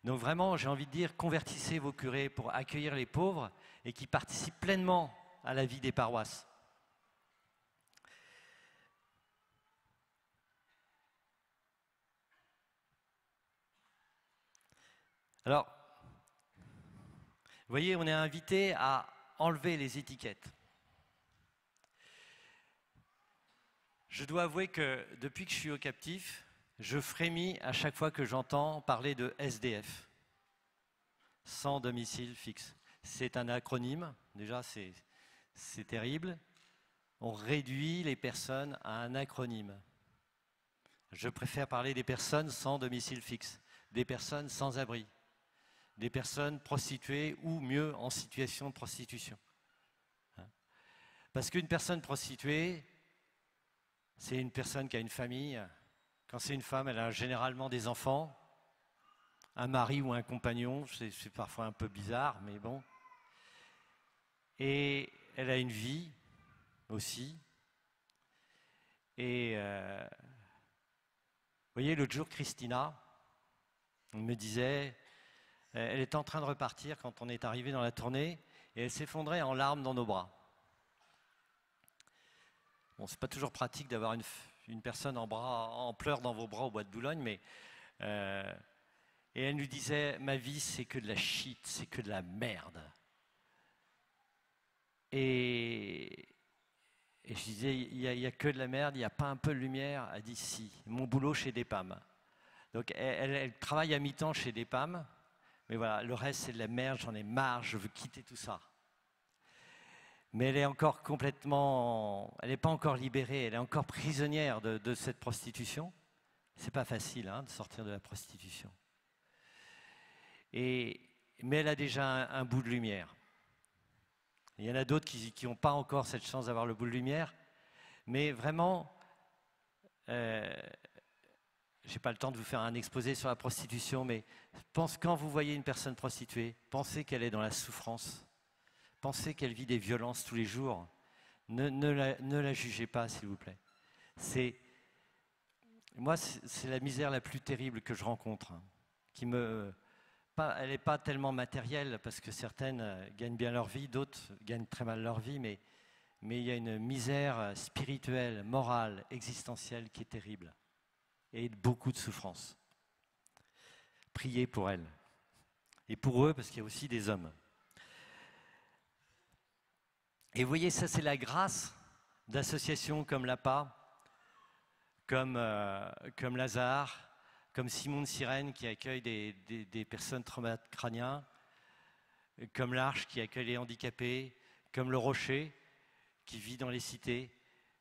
Donc vraiment, j'ai envie de dire, convertissez vos curés pour accueillir les pauvres et qui participent pleinement à la vie des paroisses. Alors, vous voyez, on est invité à enlever les étiquettes. Je dois avouer que depuis que je suis au captif, je frémis à chaque fois que j'entends parler de SDF, sans domicile fixe. C'est un acronyme, déjà c'est terrible. On réduit les personnes à un acronyme. Je préfère parler des personnes sans domicile fixe, des personnes sans abri, des personnes prostituées ou mieux en situation de prostitution. Parce qu'une personne prostituée, c'est une personne qui a une famille. Quand c'est une femme, elle a généralement des enfants, un mari ou un compagnon, c'est parfois un peu bizarre, mais bon. Et elle a une vie aussi. Et vous voyez, l'autre jour, Christina me disait, elle était en train de repartir quand on est arrivé dans la tournée, et elle s'effondrait en larmes dans nos bras. Bon, c'est pas toujours pratique d'avoir une personne en pleurs dans vos bras au bois de Boulogne, mais et elle nous disait, ma vie c'est que de la shit, c'est que de la merde. Et je disais, il y a que de la merde, il n'y a pas un peu de lumière. Elle dit si, mon boulot chez Despam. Donc elle travaille à mi-temps chez Despam, mais voilà, le reste c'est de la merde, j'en ai marre, je veux quitter tout ça. Mais elle est encore elle n'est pas encore libérée, elle est encore prisonnière de cette prostitution. C'est pas facile de sortir de la prostitution. Mais elle a déjà un bout de lumière. Il y en a d'autres qui n'ont pas encore cette chance d'avoir le bout de lumière, mais vraiment, je n'ai pas le temps de vous faire un exposé sur la prostitution, mais quand vous voyez une personne prostituée, pensez qu'elle est dans la souffrance. Pensez qu'elle vit des violences tous les jours. Ne la jugez pas, s'il vous plaît. Moi, c'est la misère la plus terrible que je rencontre. Elle n'est pas tellement matérielle, parce que certaines gagnent bien leur vie, d'autres gagnent très mal leur vie, mais il y a une misère spirituelle, morale, existentielle qui est terrible. Et beaucoup de souffrance. Priez pour elles. Et pour eux, parce qu'il y a aussi des hommes. Et vous voyez, ça c'est la grâce d'associations comme l'APA, comme Lazare, comme Simon de Cyrène qui accueille des personnes traumatisées crâniennes, comme l'Arche qui accueille les handicapés, comme le Rocher qui vit dans les cités,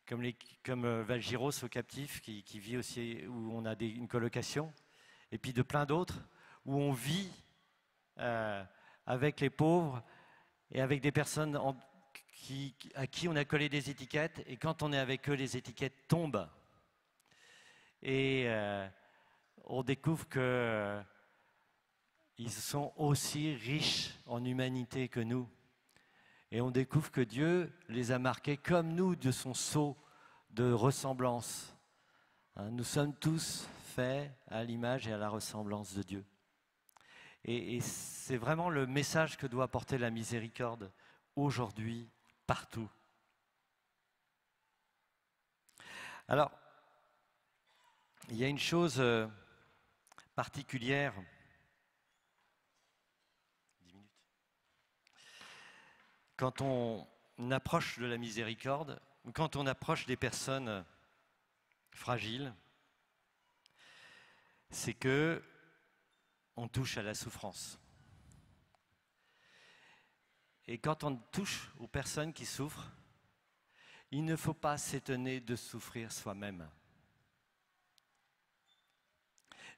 comme Valgiros au Captif qui vit aussi où on a une colocation, et puis de plein d'autres où on vit avec les pauvres et avec des personnes à qui on a collé des étiquettes, et quand on est avec eux, les étiquettes tombent. Et on découvre qu'ils sont aussi riches en humanité que nous. Et on découvre que Dieu les a marqués comme nous de son sceau de ressemblance. Nous sommes tous faits à l'image et à la ressemblance de Dieu. Et c'est vraiment le message que doit porter la miséricorde aujourd'hui, partout. Alors, il y a une chose particulière. 10 minutes. Quand on approche de la miséricorde, quand on approche des personnes fragiles, c'est que on touche à la souffrance. Et quand on touche aux personnes qui souffrent, il ne faut pas s'étonner de souffrir soi-même.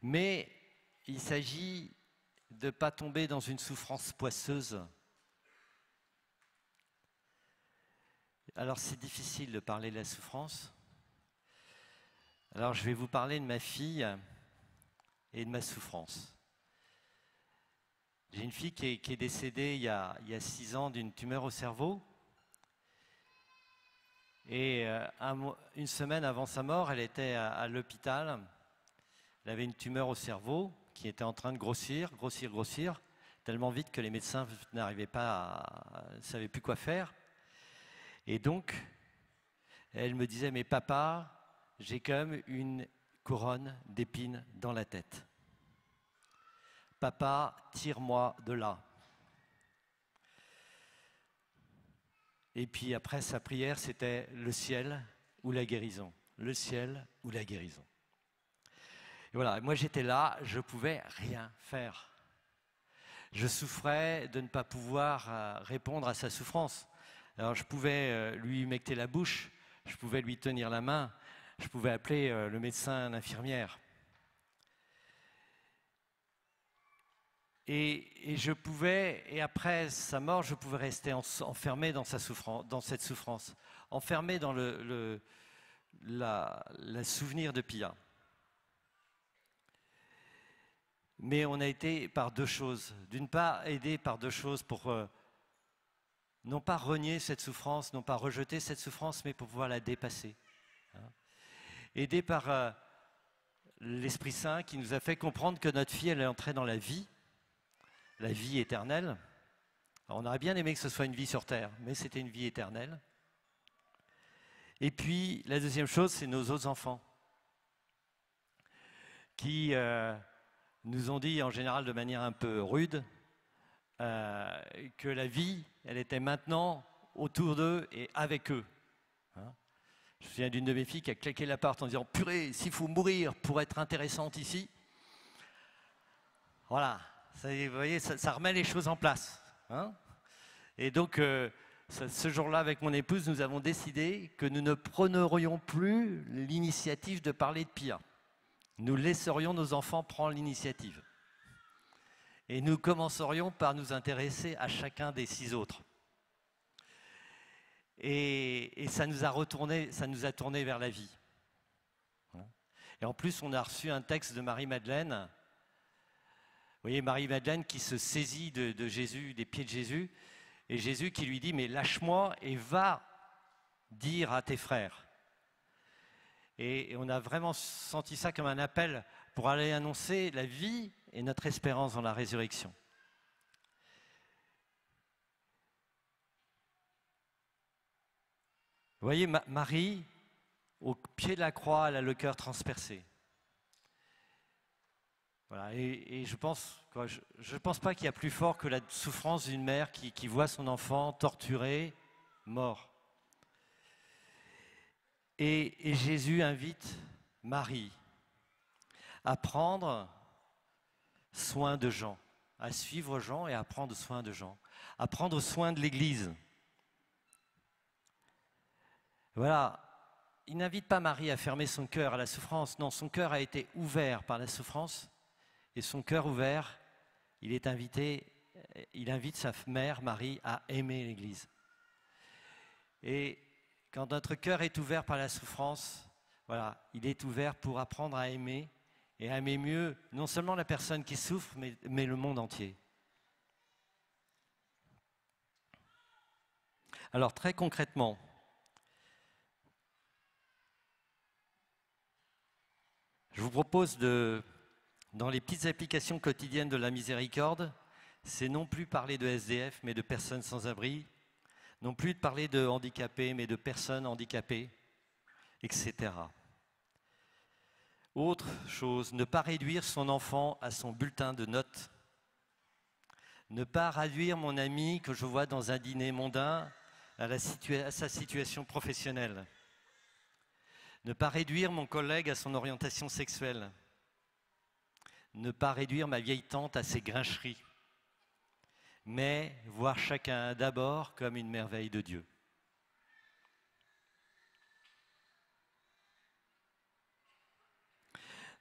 Mais il s'agit de ne pas tomber dans une souffrance poisseuse. Alors c'est difficile de parler de la souffrance. Alors je vais vous parler de ma fille et de ma souffrance. J'ai une fille qui est décédée il y a 6 ans d'une tumeur au cerveau. Et une semaine avant sa mort, elle était à l'hôpital. Elle avait une tumeur au cerveau qui était en train de grossir, tellement vite que les médecins n'arrivaient pas, ne savaient plus quoi faire. Et donc, elle me disait, mais papa, j'ai comme une couronne d'épines dans la tête. Papa, tire-moi de là. Et puis après, sa prière, c'était le ciel ou la guérison. Le ciel ou la guérison. Et voilà, moi j'étais là, je ne pouvais rien faire. Je souffrais de ne pas pouvoir répondre à sa souffrance. Alors je pouvais lui humecter la bouche, je pouvais lui tenir la main, je pouvais appeler le médecin, l'infirmière. Et je pouvais, et après sa mort, je pouvais rester enfermé dans dans cette souffrance, enfermé dans le souvenir de Pia. Mais on a été par deux choses. D'une part, aidé par deux choses pour non pas renier cette souffrance, non pas rejeter cette souffrance, mais pour pouvoir la dépasser. Aidé par l'Esprit Saint qui nous a fait comprendre que notre fille, elle est entrée dans la vie éternelle. Alors, on aurait bien aimé que ce soit une vie sur terre, mais c'était une vie éternelle. Et puis, la deuxième chose, c'est nos autres enfants qui nous ont dit, en général de manière un peu rude, que la vie, elle était maintenant autour d'eux et avec eux. Je me souviens d'une de mes filles qui a claqué la porte en disant « Purée, s'il faut mourir pour être intéressante ici », voilà, ça, vous voyez, ça remet les choses en place. Et donc, ce jour-là, avec mon épouse, nous avons décidé que nous ne prendrions plus l'initiative de parler de Pia. Nous laisserions nos enfants prendre l'initiative. Et nous commencerions par nous intéresser à chacun des 6 autres. Et ça nous a tourné vers la vie. Et en plus, on a reçu un texte de Marie-Madeleine. Vous voyez, Marie-Madeleine qui se saisit de Jésus, des pieds de Jésus, et Jésus qui lui dit « Mais lâche-moi et va dire à tes frères ». Et on a vraiment senti ça comme un appel pour aller annoncer la vie et notre espérance dans la résurrection. Vous voyez, Marie, au pied de la croix, elle a le cœur transpercé. Voilà, et je pense pas qu'il y a plus fort que la souffrance d'une mère qui voit son enfant torturé, mort. Et Jésus invite Marie à prendre soin de Jean, à suivre Jean et à prendre soin de Jean, à prendre soin de l'Église. Voilà, il n'invite pas Marie à fermer son cœur à la souffrance. Non, son cœur a été ouvert par la souffrance. Et son cœur ouvert, il invite sa mère, Marie, à aimer l'Église. Et quand notre cœur est ouvert par la souffrance, voilà, il est ouvert pour apprendre à aimer, et à aimer mieux, non seulement la personne qui souffre, mais le monde entier. Alors très concrètement, je vous propose dans les petites applications quotidiennes de la miséricorde, c'est non plus parler de SDF, mais de personnes sans abri, non plus de parler de handicapés, mais de personnes handicapées, etc. Autre chose, ne pas réduire son enfant à son bulletin de notes, ne pas réduire mon ami que je vois dans un dîner mondain à sa situation professionnelle, ne pas réduire mon collègue à son orientation sexuelle, ne pas réduire ma vieille tante à ses grincheries, mais voir chacun d'abord comme une merveille de Dieu.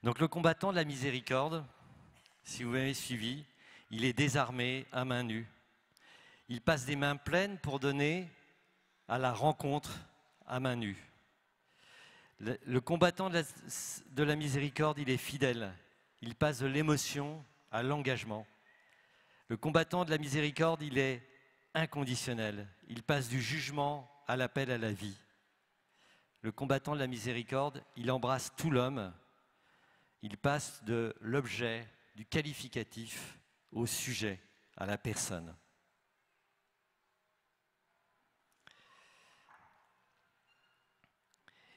Donc le combattant de la miséricorde, si vous m'avez suivi, il est désarmé à main nue. Il passe des mains pleines pour donner à la rencontre à main nue. Le combattant de la miséricorde, il est fidèle. Il passe de l'émotion à l'engagement. Le combattant de la miséricorde, il est inconditionnel. Il passe du jugement à l'appel à la vie. Le combattant de la miséricorde, il embrasse tout l'homme. Il passe de l'objet, du qualificatif, au sujet, à la personne.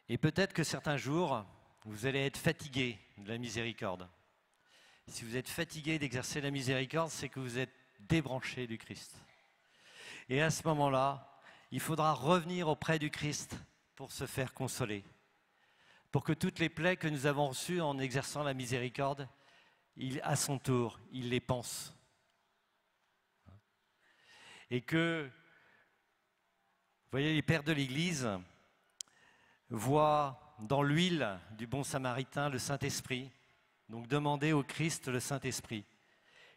Et peut-être que certains jours, vous allez être fatigué de la miséricorde. Si vous êtes fatigué d'exercer la miséricorde, c'est que vous êtes débranché du Christ. Et à ce moment-là, il faudra revenir auprès du Christ pour se faire consoler. Pour que toutes les plaies que nous avons reçues en exerçant la miséricorde, à son tour, il les pense. Et que, vous voyez, les pères de l'Église voient dans l'huile du bon samaritain le Saint-Esprit, donc demander au Christ le Saint-Esprit.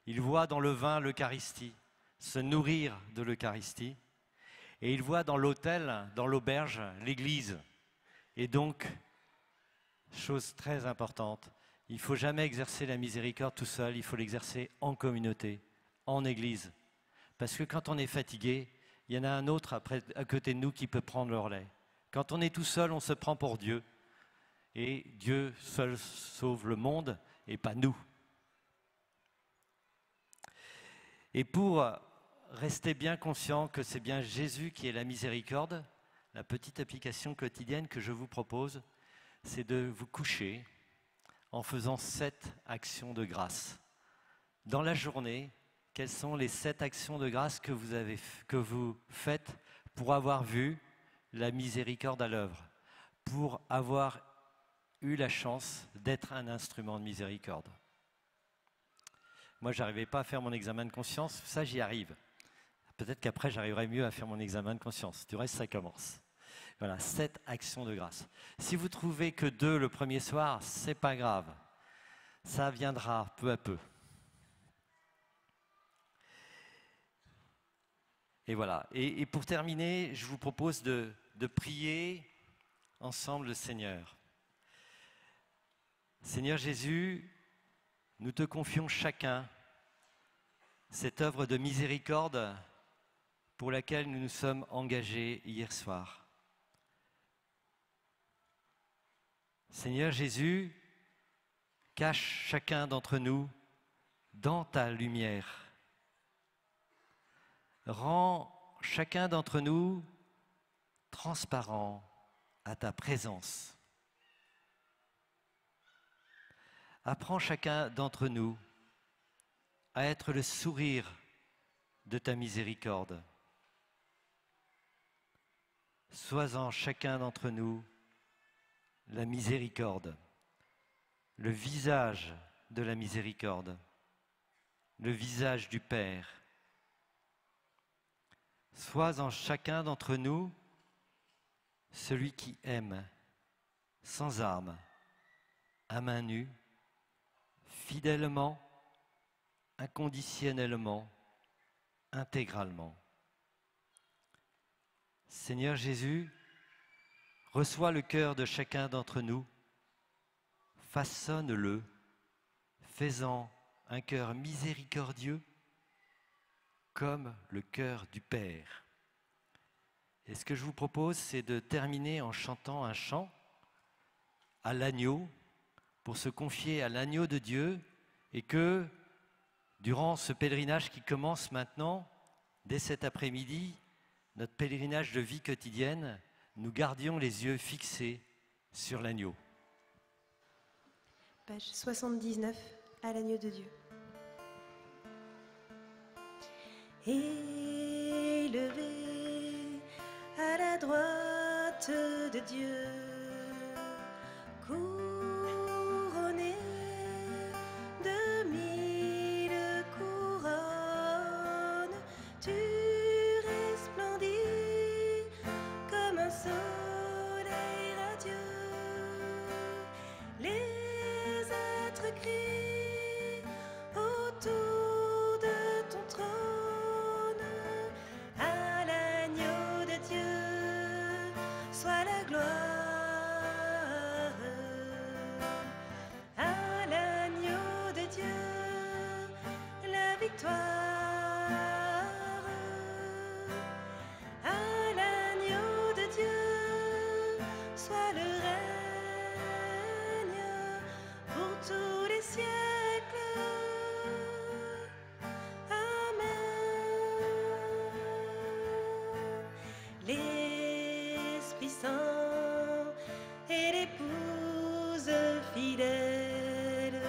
Il voit dans le vin l'Eucharistie, se nourrir de l'Eucharistie. Et il voit dans l'autel, dans l'auberge, l'Église. Et donc, chose très importante, il ne faut jamais exercer la miséricorde tout seul, il faut l'exercer en communauté, en Église. Parce que quand on est fatigué, il y en a un autre à côté de nous qui peut prendre le relais. Quand on est tout seul, on se prend pour Dieu. Et Dieu seul sauve le monde et pas nous. Et pour rester bien conscient que c'est bien Jésus qui est la miséricorde, la petite application quotidienne que je vous propose, c'est de vous coucher en faisant 7 actions de grâce. Dans la journée, quelles sont les 7 actions de grâce que vous faites pour avoir vu la miséricorde à l'œuvre, pour avoir eu la chance d'être un instrument de miséricorde? Moi, je n'arrivais pas à faire mon examen de conscience, ça j'y arrive. Peut-être qu'après, j'arriverai mieux à faire mon examen de conscience. Du reste, ça commence. Voilà, 7 actions de grâce. Si vous trouvez que 2 le premier soir, c'est pas grave. Ça viendra peu à peu. Et voilà. Et pour terminer, je vous propose de prier ensemble le Seigneur. Seigneur Jésus, nous te confions chacun cette œuvre de miséricorde pour laquelle nous nous sommes engagés hier soir. Seigneur Jésus, cache chacun d'entre nous dans ta lumière. Rends chacun d'entre nous transparent à ta présence. Apprends chacun d'entre nous à être le sourire de ta miséricorde. Sois-en chacun d'entre nous la miséricorde, le visage de la miséricorde, le visage du Père. Sois en chacun d'entre nous celui qui aime, sans armes, à main nue, fidèlement, inconditionnellement, intégralement. Seigneur Jésus, reçois le cœur de chacun d'entre nous, façonne-le, fais-en un cœur miséricordieux comme le cœur du Père. Et ce que je vous propose, c'est de terminer en chantant un chant à l'agneau, pour se confier à l'agneau de Dieu, et que, durant ce pèlerinage qui commence maintenant, dès cet après-midi, notre pèlerinage de vie quotidienne, nous gardions les yeux fixés sur l'agneau. Page 79, à l'agneau de Dieu. Élevé à la droite de Dieu, couronné de 1000 couronnes, tu resplendis comme un soleil radieux. Les êtres crient autour de ton trône. À l'agneau de Dieu soit la gloire. À l'agneau de Dieu la victoire. À l'agneau de Dieu soit le règne pour tous les siècles. Amen. L'Esprit Saint et l'épouse fidèle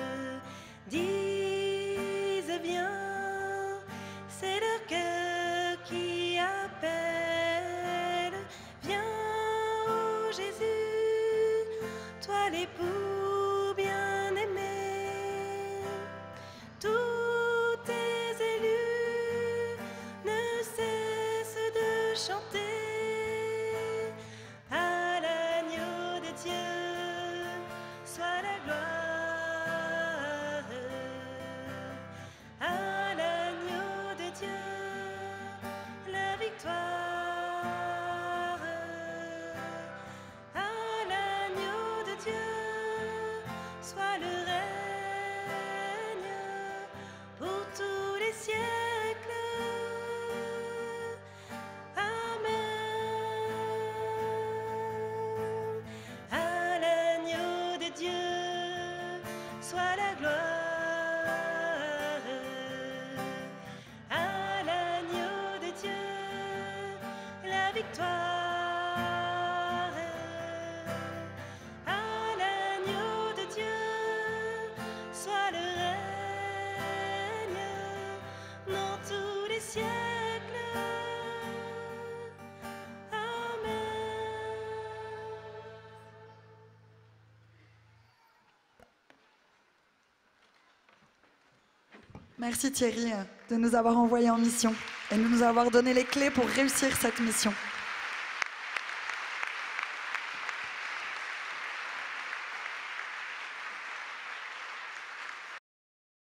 disent bien, c'est leur cœur qui appelle. Viens, ô Jésus, toi l'époux bien-aimé. Tous tes élus ne cessent de chanter. À l'agneau de Dieu soit la gloire. À siècles. Amen. Merci Thierry de nous avoir envoyés en mission et de nous avoir donné les clés pour réussir cette mission.